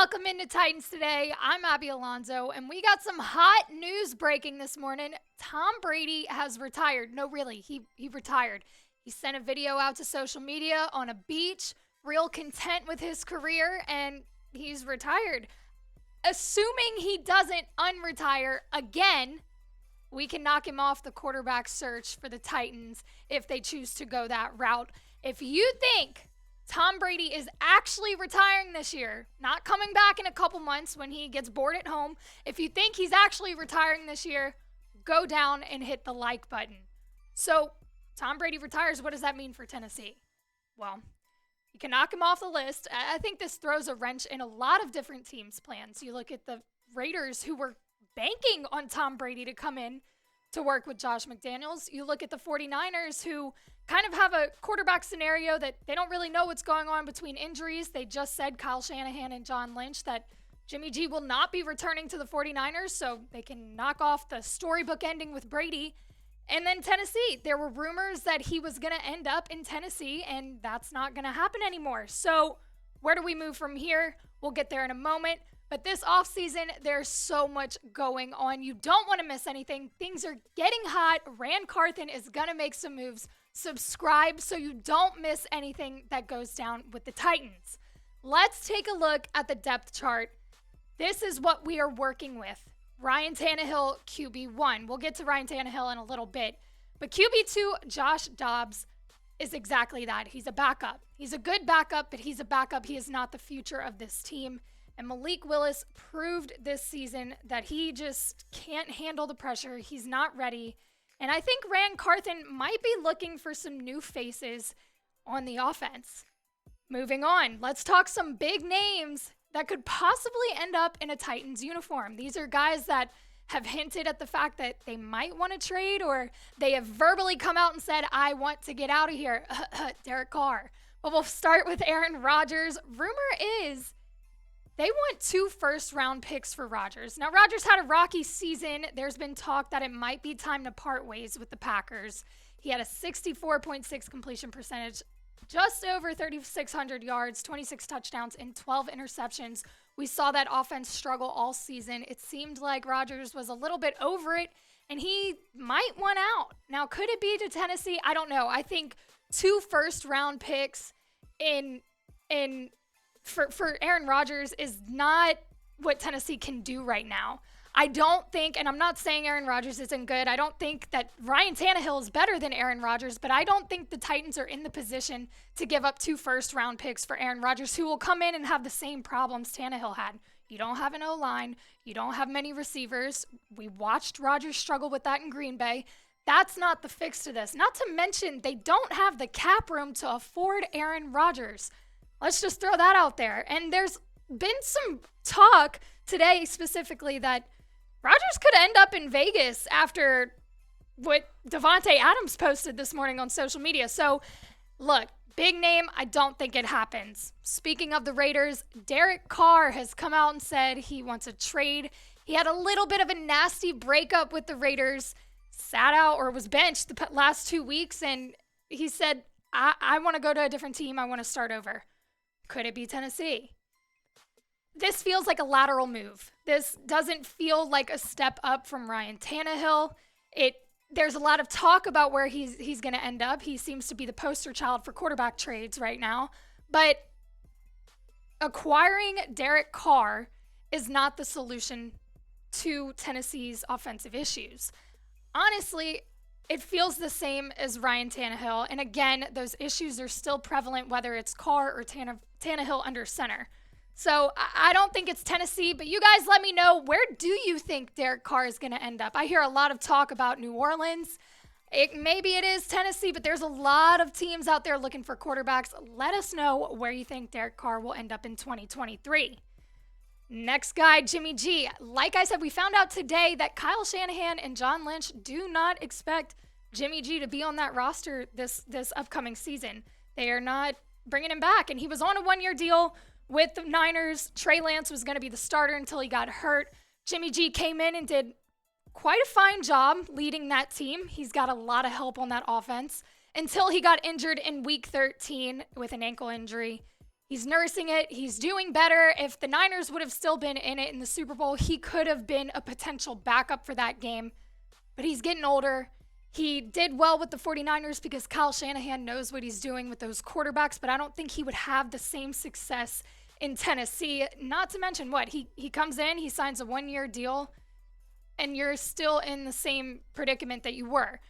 Welcome into Titans Today. I'm Abby Alonzo, and we got some hot news breaking this morning. Tom Brady has retired. No, really, he retired. He sent a video out to social media on a beach, real content with his career, and he's retired. Assuming he doesn't unretire again, we can knock him off the quarterback search for the Titans if they choose to go that route. If you think Tom Brady is actually retiring this year, not coming back in a couple months when he gets bored at home, if you think he's actually retiring this year, go down and hit the like button. So, Tom Brady retires. What does that mean for Tennessee? Well, you can knock him off the list. I think this throws a wrench in a lot of different teams' plans. You look at the Raiders, who were banking on Tom Brady to come in to work with Josh McDaniels. You look at the 49ers, who kind of have a quarterback scenario that they don't really know what's going on between injuries. They just said, Kyle Shanahan and John Lynch, that Jimmy G will not be returning to the 49ers, so they can knock off the storybook ending with Brady. And then Tennessee, there were rumors that he was going to end up in Tennessee, and that's not going to happen anymore. So where do we move from here? We'll get there in a moment. But this offseason, there's so much going on. You don't want to miss anything. Things are getting hot. Rand Carthon is going to make some moves. Subscribe so you don't miss anything that goes down with the Titans. Let's take a look at the depth chart. This is what we are working with. Ryan Tannehill, QB1. We'll get to Ryan Tannehill in a little bit. But QB2, Josh Dobbs, is exactly that. He's a backup. He's a good backup, but he's a backup. He is not the future of this team. And Malik Willis proved this season that he just can't handle the pressure. He's not ready. And I think Rand Carthon might be looking for some new faces on the offense. Moving on, let's talk some big names that could possibly end up in a Titans uniform. These are guys that have hinted at the fact that they might want to trade, or they have verbally come out and said, I want to get out of here. Derek Carr. But we'll start with Aaron Rodgers. Rumor is they want 2 first-round picks for Rodgers. Now, Rodgers had a rocky season. There's been talk that it might be time to part ways with the Packers. He had a 64.6 completion percentage, just over 3,600 yards, 26 touchdowns, and 12 interceptions. We saw that offense struggle all season. It seemed like Rodgers was a little bit over it, and he might want out. Now, could it be to Tennessee? I don't know. I think 2 first-round picks for Aaron Rodgers is not what Tennessee can do right now. I don't think, and I'm not saying Aaron Rodgers isn't good. I don't think that Ryan Tannehill is better than Aaron Rodgers, but I don't think the Titans are in the position to give up 2 first-round picks for Aaron Rodgers, who will come in and have the same problems Tannehill had. You don't have an O-line. You don't have many receivers. We watched Rodgers struggle with that in Green Bay. That's not the fix to this. Not to mention, they don't have the cap room to afford Aaron Rodgers. Let's just throw that out there. And there's been some talk today specifically that Rodgers could end up in Vegas after what Devontae Adams posted this morning on social media. So, look, big name, I don't think it happens. Speaking of the Raiders, Derek Carr has come out and said he wants a trade. He had a little bit of a nasty breakup with the Raiders, sat out or was benched the last 2 weeks, and he said, I want to go to a different team. I want to start over. Could it be Tennessee? This feels like a lateral move. This doesn't feel like a step up from Ryan Tannehill. There's a lot of talk about where he's going to end up. He seems to be the poster child for quarterback trades right now. But acquiring Derek Carr is not the solution to Tennessee's offensive issues. Honestly, it feels the same as Ryan Tannehill. And again, those issues are still prevalent, whether it's Carr or Tannehill under center. So I don't think it's Tennessee, but you guys let me know, where do you think Derek Carr is going to end up? I hear a lot of talk about New Orleans. Maybe it is Tennessee, but there's a lot of teams out there looking for quarterbacks. Let us know where you think Derek Carr will end up in 2023. Next guy, Jimmy G. Like I said, we found out today that Kyle Shanahan and John Lynch do not expect Jimmy G to be on that roster this upcoming season. They are not bringing him back, and he was on a 1-year deal with the Niners. Trey Lance was going to be the starter until he got hurt. Jimmy G came in and did quite a fine job leading that team. He's got a lot of help on that offense until he got injured in week 13 with an ankle injury. He's nursing it. He's doing better. If the Niners would have still been in it in the Super Bowl, he could have been a potential backup for that game. But he's getting older. He did well with the 49ers because Kyle Shanahan knows what he's doing with those quarterbacks, but I don't think he would have the same success in Tennessee. Not to mention what? He comes in, he signs a 1-year deal, and you're still in the same predicament that you were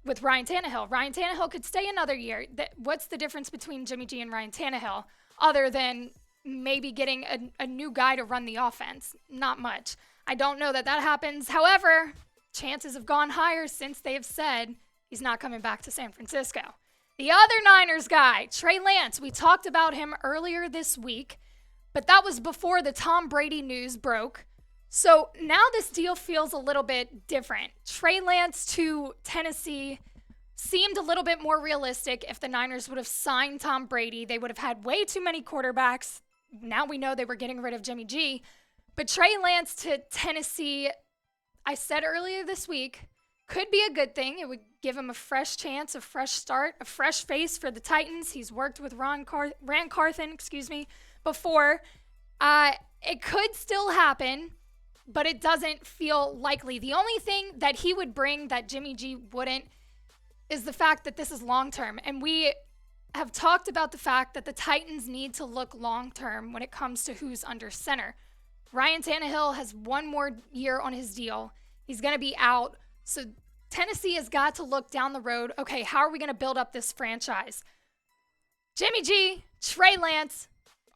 with Ryan Tannehill. Ryan Tannehill could stay another year. What's the difference between Jimmy G and Ryan Tannehill other than maybe getting a new guy to run the offense? Not much. I don't know that happens. However, chances have gone higher since they have said he's not coming back to San Francisco. The other Niners guy, Trey Lance, we talked about him earlier this week, but that was before the Tom Brady news broke. So now this deal feels a little bit different. Trey Lance to Tennessee seemed a little bit more realistic. If the Niners would have signed Tom Brady, they would have had way too many quarterbacks. Now we know they were getting rid of Jimmy G. But Trey Lance to Tennessee, I said earlier this week, could be a good thing. It would give him a fresh chance, a fresh start, a fresh face for the Titans. He's worked with Carthon, before. It could still happen, but it doesn't feel likely. The only thing that he would bring that Jimmy G wouldn't is the fact that this is long-term. And we have talked about the fact that the Titans need to look long-term when it comes to who's under center. Ryan Tannehill has one more year on his deal. He's going to be out. So Tennessee has got to look down the road. Okay, how are we going to build up this franchise? Jimmy G, Trey Lance,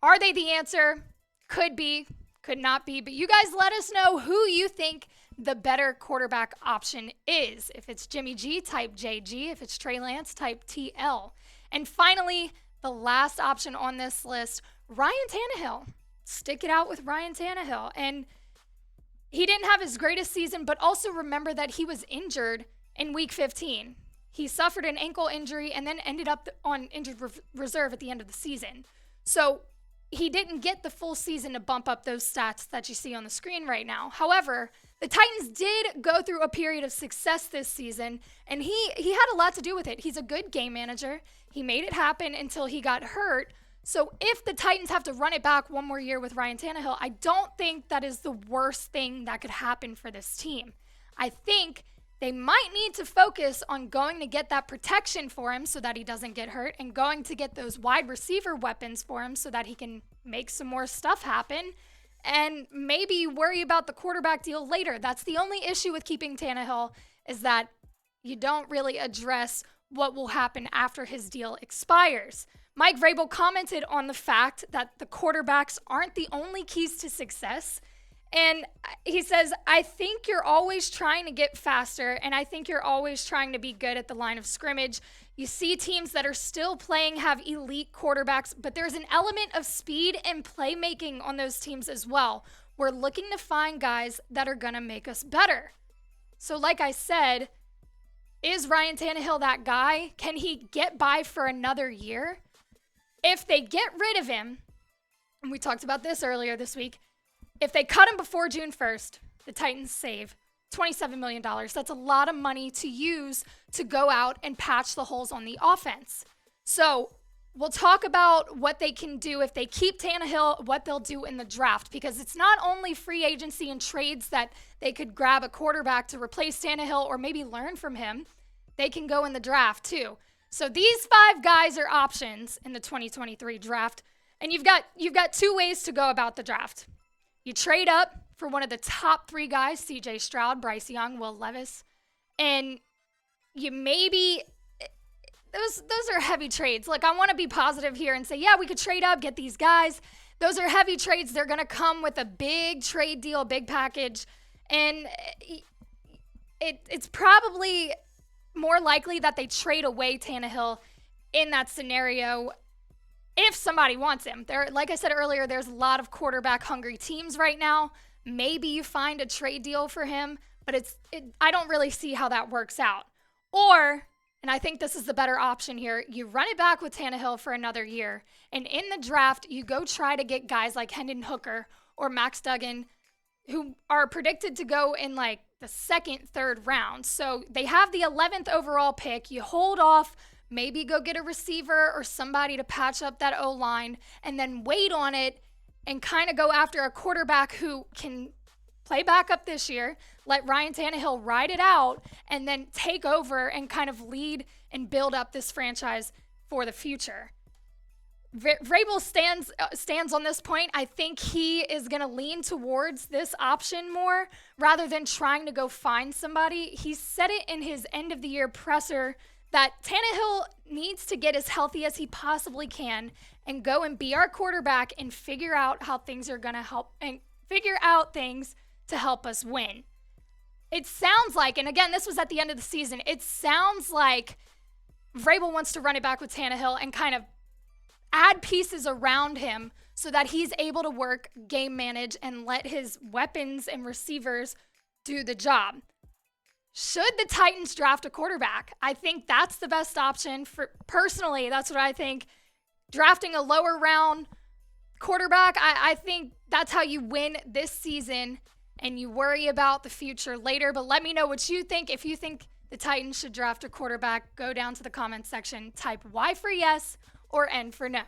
are they the answer? Could be, could not be. But you guys let us know who you think the better quarterback option is. If it's Jimmy G, type JG. If it's Trey Lance, type TL. And finally, the last option on this list, Ryan Tannehill. Stick it out with Ryan Tannehill. And he didn't have his greatest season, but also remember that he was injured in week 15. He suffered an ankle injury and then ended up on injured reserve at the end of the season. So he didn't get the full season to bump up those stats that you see on the screen right now. However, the Titans did go through a period of success this season, and he had a lot to do with it. He's a good game manager. He made it happen until he got hurt. So if the Titans have to run it back one more year with Ryan Tannehill, I don't think that is the worst thing that could happen for this team. I think they might need to focus on going to get that protection for him so that he doesn't get hurt, and going to get those wide receiver weapons for him so that he can make some more stuff happen, and maybe worry about the quarterback deal later. That's the only issue with keeping Tannehill, is that you don't really address what will happen after his deal expires. Mike Vrabel commented on the fact that the quarterbacks aren't the only keys to success. And he says, I think you're always trying to get faster, and I think you're always trying to be good at the line of scrimmage. You see teams that are still playing have elite quarterbacks, but there's an element of speed and playmaking on those teams as well. We're looking to find guys that are going to make us better. So like I said, is Ryan Tannehill that guy? Can he get by for another year? If they get rid of him, and we talked about this earlier this week, if they cut him before June 1st, the Titans save $27 million. That's a lot of money to use to go out and patch the holes on the offense. So we'll talk about what they can do if they keep Tannehill, what they'll do in the draft, because it's not only free agency and trades that they could grab a quarterback to replace Tannehill or maybe learn from him. They can go in the draft too. So these 5 guys are options in the 2023 draft. And you've got 2 ways to go about the draft. You trade up for one of the top 3 guys, CJ Stroud, Bryce Young, Will Levis. And you maybe, those are heavy trades. Like, I want to be positive here and say, yeah, we could trade up, get these guys. Those are heavy trades. They're going to come with a big trade deal, a big package. And it's probably more likely that they trade away Tannehill in that scenario if somebody wants him. Like I said earlier, there's a lot of quarterback-hungry teams right now. Maybe you find a trade deal for him, but I don't really see how that works out. Or, and I think this is the better option here, you run it back with Tannehill for another year, and in the draft, you go try to get guys like Hendon Hooker or Max Duggan, who are predicted to go in like the 2nd, 3rd round. So they have the 11th overall pick. You hold off maybe go get a receiver or somebody to patch up that O-line, and then wait on it and kind of go after a quarterback who can play backup this year, let Ryan Tannehill ride it out, and then take over and kind of lead and build up this franchise for the future. Vrabel stands on this point. I think he is going to lean towards this option more rather than trying to go find somebody. He said it in his end-of-the-year presser that Tannehill needs to get as healthy as he possibly can and go and be our quarterback and figure out how things are going to help and figure out things to help us win. It sounds like, and again, this was at the end of the season, it sounds like Vrabel wants to run it back with Tannehill and kind of add pieces around him so that he's able to work, game manage, and let his weapons and receivers do the job. Should the Titans draft a quarterback? I think that's the best option. Personally, that's what I think. Drafting a lower round quarterback, I think that's how you win this season and you worry about the future later. But let me know what you think. If you think the Titans should draft a quarterback, go down to the comments section, type Y for yes or N for no.